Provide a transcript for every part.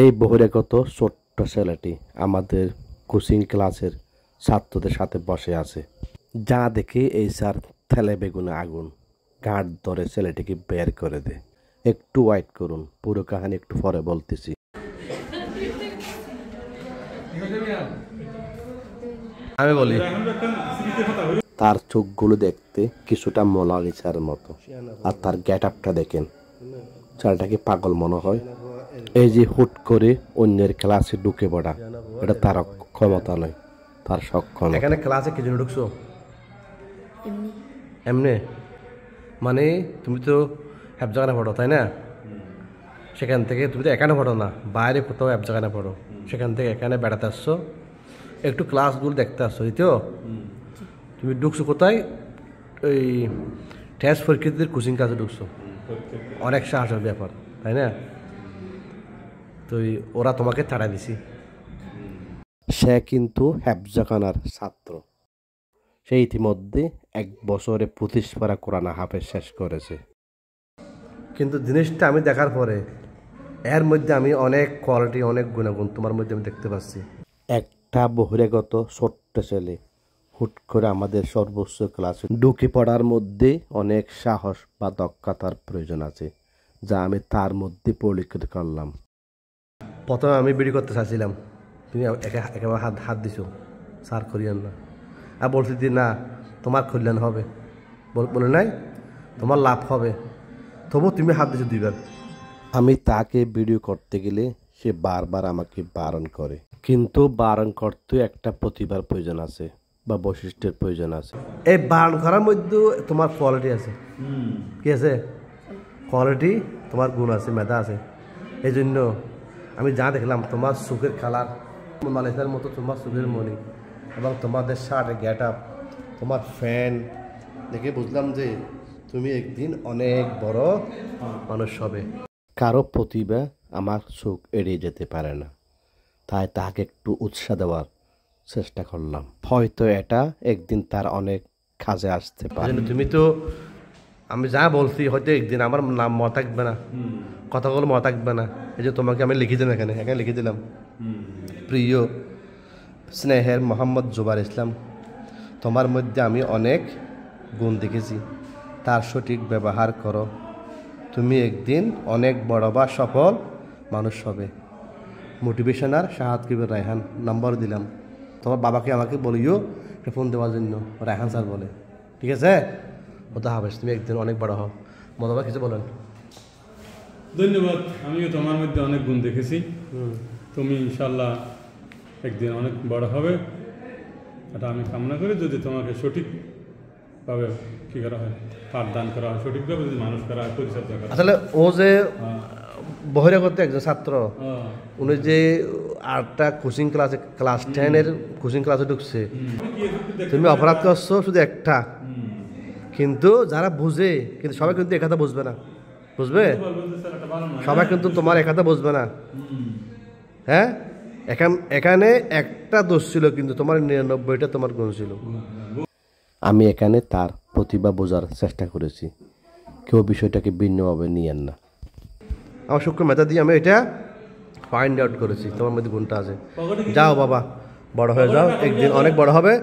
এই বহিরাগত ছোট্ট ছেলেটি আমাদের কোচিং ক্লাসের ছাত্রদের সাথে বসে আছে। যা দেখে এই স্যার থেলে বেগুনে আগুন, গাঁট ধরে ছেলেটিকে বের করে দে। একটু ওয়েট করুন, পুরো কাহিনী একটু পরে বলতেছি। আমি বলি, তার চোখগুলো দেখতে কিছুটা মোনালিসার মতো, আর তার গেট আপটা দেখেন, ছেলেটাকে পাগল মনে হয়। এই যে হুট করে অন্যের ক্লাসে ঢুকে পড়া, এটা তার ক্ষমতা নয়, তার সক্ষম। এখানে ক্লাসে কি জন্য ঢুকছো? এমনি মানে তুমি তো হ্যাপজাগানে পড়ো, তাই না? সেখান থেকে তুমি তো এখানে পড়ো না, বাইরে কোথাও হ্যাপজাগানে পড়ো, সেখান থেকে এখানে বেড়াতে আসছো, একটু ক্লাসগুলো দেখতে আসছো, এই তো? তুমি ঢুকছো কোথায়? ওই টেস্ট পরীক্ষার্থীদের কোচিং ক্লাসে ঢুকছো। অনেক সাহসের ব্যাপার, তাই না? তো ওরা তোমাকে তাড়া দিছি। সে কিন্তু হ্যাফজাখানার ছাত্র। সে ইতিমধ্যে 1 বছরে 25 পারা কোরআন হাফেজ শেষ করেছে। কিন্তু জিনিসটা আমি দেখার পরে এর মধ্যে আমি অনেক কোয়ালিটি, অনেক গুণাগুণ তোমার মধ্যে আমি দেখতে পাচ্ছি। একটা বহিরাগত ছোট্ট ছেলে হুট করে আমাদের সর্বোচ্চ ক্লাসে ঢুকে পড়ার মধ্যে অনেক সাহস বা দক্ষতার প্রয়োজন আছে, যা আমি তার মধ্যে পরিলক্ষিত করলাম। প্রথমে আমি বিড়ি করতে চাইছিলাম, তুমি একেবারে হাত দিছো, স্যার করিয়েন না। আর বলছি যে না, তোমার কল্যাণ হবে, বলে নাই তোমার লাভ হবে, তবু তুমি হাত দিছো 2 বার। আমি তাকে ভিডিও করতে গেলে সে বারবার আমাকে বারণ করে, কিন্তু বারণ করতে একটা প্রতিভার প্রয়োজন আছে বা বৈশিষ্ট্যের প্রয়োজন আছে। এই বারণ করার মধ্যে তোমার কোয়ালিটি আছে। কি আছে? কোয়ালিটি, তোমার গুণ আছে, মেধা আছে। এই জন্য আমি যা দেখলাম, তোমার চোখের কালার মালয়েশিয়ার মতো, তোমার চোখের মনি এবং তোমাদের শার্টের গেট আপ, তোমার ফ্যান দেখে বুঝলাম যে তুমি একদিন অনেক বড় মানুষ হবে। কারো প্রতিভা আমার চোখ এড়িয়ে যেতে পারে না, তাই তাকে একটু উৎসাহ দেওয়ার চেষ্টা করলাম। হয়তো এটা একদিন তার অনেক কাজে আসতে পারে। তুমি তো, আমি যা বলছি, হয়তো একদিন আমার নাম মনে থাকবে না, কথাগুলো মনে থাকবে না। এই যে তোমাকে আমি লিখে দিলাম, এখানে লিখে দিলাম, প্রিয় স্নেহের মোহাম্মদ জুবাইর ইসলাম, তোমার মধ্যে আমি অনেক গুণ দেখেছি, তার সঠিক ব্যবহার করো, তুমি একদিন অনেক বড় বা সফল মানুষ হবে। মোটিভেশনার শাহাদ কিবর রায়হান, নম্বর দিলাম। তোমার বাবাকে আমাকে বলিও ফোন দেওয়ার জন্য, রায়হান স্যার বলে। ঠিক আছে? ওটা হবে, তুমি একদিন অনেক বড় হও। মতবা কিছু বলেন। ধন্যবাদ। আমিও তোমার মধ্যে অনেক গুণ দেখেছি, তুমি ইনশাল্লাহ একদিন অনেক বড় হবে, এটা আমি কামনা করি। যদি তোমাকে সঠিকভাবে কী করা হয়, পাঠদান করা হয়, সঠিকভাবে যদি মানুষ করা হয়, পরিচর্যা করা। আসলে ও যে বহিরাগত একজন ছাত্র, উনি যে 8টা কোচিং ক্লাসে, ক্লাস 10-এর কোচিং ক্লাসে ঢুকছে, তুমি অপরাধ করছো শুধু একটা। কিন্তু যারা বুঝে, কিন্তু সবাই কিন্তু একথা বুঝবে না, বুঝবে? সবাই কিন্তু তোমার একথা বুঝবে না। হ্যাঁ, এখানে একটা দোষ ছিল, কিন্তু তোমার 99টা তোমার গুণ ছিল। আমি এখানে তার প্রতিভা বোঝার চেষ্টা করেছি, কেউ বিষয়টাকে ভিন্নভাবে নিয়েন না। আমার সূক্ষ্ম মেধা দিয়ে আমি এটা ফাইন্ড আউট করেছি, তোমার মধ্যে গুণটা আছে। যাও বাবা, বড় হয়ে যাও, একদিন অনেক বড় হবে।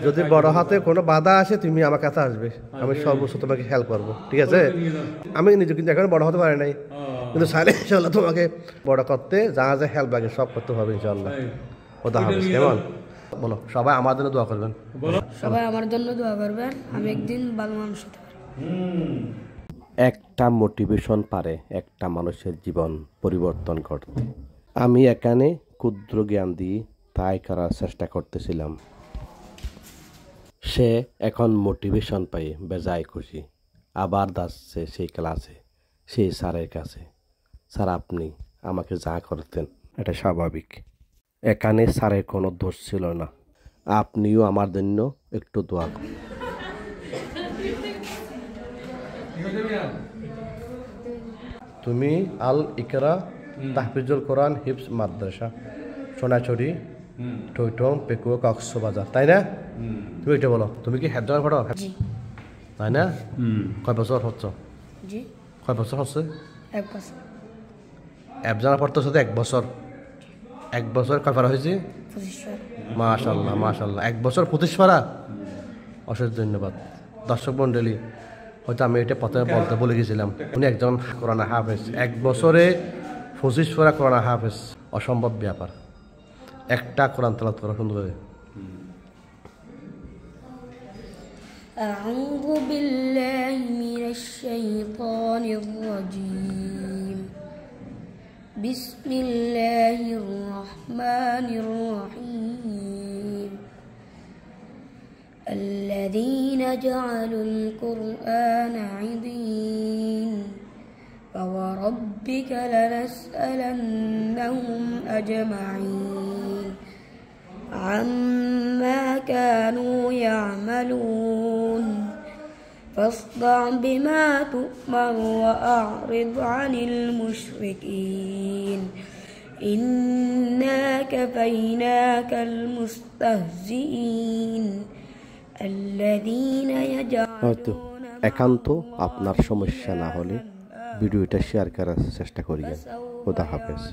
যদি বড় হাতে কোনো বাধা আসে, তুমি আমার কাছে আসবে, আমি সর্বোচ্চ তোমাকে হেল্প করবো। ঠিক আছে? আমি নিজে কিন্তু এখন বড় হতে পারি নাই, কিন্তু চাইলে ইনশাল্লাহ তোমাকে বড় করতে যা যা হেল্প লাগে সব করতে হবে ইনশাল্লাহ। কথা হবে। কেমন? বলো, সবাই আমার জন্য দোয়া করবেন। সবাই আমার জন্য দোয়া করবেন, আমি একদিন ভালো মানুষ হতে পারি। একটা মোটিভেশন পারে একটা মানুষের জীবন পরিবর্তন করতে। আমি এখানে ক্ষুদ্র জ্ঞান দিয়ে তাই করার চেষ্টা করতেছিলাম। সে এখন মোটিভেশন পাই, বেজায় খুশি, আবার যাচ্ছে সেই ক্লাসে, সেই স্যারের কাছে। স্যার, আপনি আমাকে যা করতেন এটা স্বাভাবিক, এখানে স্যারের কোনো দোষ ছিল না, আপনিও আমার জন্য একটু দোয়া করুন। তুমি আল ইকরা তাহফিজুল কোরআন হিফজ মাদ্রাসা, সোনাচুরি, টৈটং, পেকুয়া, কক্সবাজার, তাই না? তুমি এটা বলো, তুমি কি হ্যাপজাগান পড়ো? তাই না? কয় বছর হচ্ছে? জি, কয় বছর হচ্ছে? 1 বছর। অ্যাপ জানা পড়তে সাথে 1 বছর কয় পারা হয়েছে? 25 বার। মাশাল্লাহ মাশাল্লাহ, 1 বছর 25 পারা। অশেষ ধন্যবাদ। দর্শক মণ্ডলী, হয়তো আমি এটা প্রথমে বলতে বলে গেছিলাম, উনি একজন কোরআন হাফেজ। 1 বছরে 25 পারা কোরআন হাফেজ, অসম্ভব ব্যাপার। একটা কোরআন তেলাওয়াত করা সুন্দর করে। أعوذ بالله من الشيطان الرجيم. بسم الله الرحمن الرحيم. الذين جعلوا القرآن عضين فوربك لنسألنهم أجمعين عما كانوا يعملون فاصدع بما تؤمر وأعرض عن المشركين إنا كفيناك المستهزئين الذين يجعلون একান্ত আপনার সমস্যা না হলে ভিডিওটা শেয়ার করার চেষ্টা করিয়েন। খোদা হাফেজ।